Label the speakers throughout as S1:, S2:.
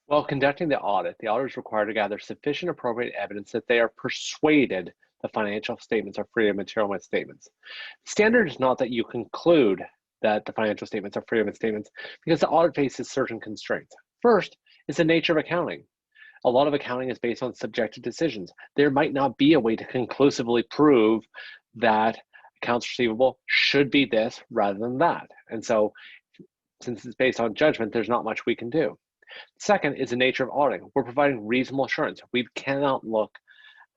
S1: While conducting the auditor is required to gather sufficient appropriate evidence that they are persuaded the financial statements are free of material misstatements. The standard is not that you conclude that the financial statements are free of misstatements because the audit faces certain constraints. First is the nature of accounting. A lot of accounting is based on subjective decisions. There might not be a way to conclusively prove that accounts receivable should be this rather than that. And so, since it's based on judgment, there's not much we can do. Second is the nature of auditing. We're providing reasonable assurance. We cannot look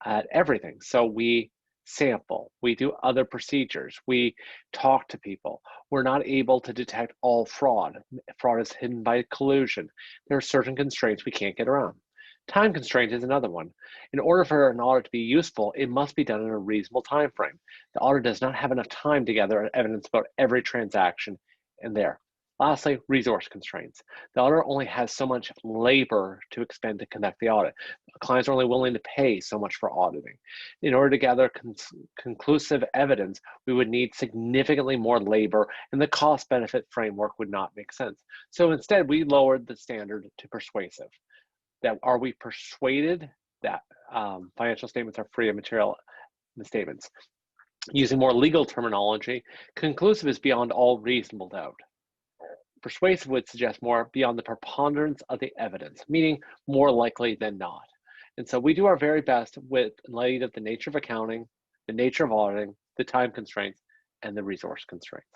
S1: at everything. So we sample, we do other procedures, we talk to people. We're not able to detect all fraud. Fraud is hidden by collusion. There are certain constraints we can't get around. Time constraint is another one. In order for an audit to be useful, it must be done in a reasonable time frame. The auditor does not have enough time to gather evidence about every transaction in there. Lastly, resource constraints. The auditor only has so much labor to expend to conduct the audit. Clients are only willing to pay so much for auditing. In order to gather conclusive evidence, we would need significantly more labor, and the cost-benefit framework would not make sense. So instead, we lowered the standard to persuasive. That are we persuaded that financial statements are free of material misstatements? Using more legal terminology, conclusive is beyond all reasonable doubt. Persuasive would suggest more beyond the preponderance of the evidence, meaning more likely than not. And so we do our very best with light of the nature of accounting, the nature of auditing, the time constraints, and the resource constraints.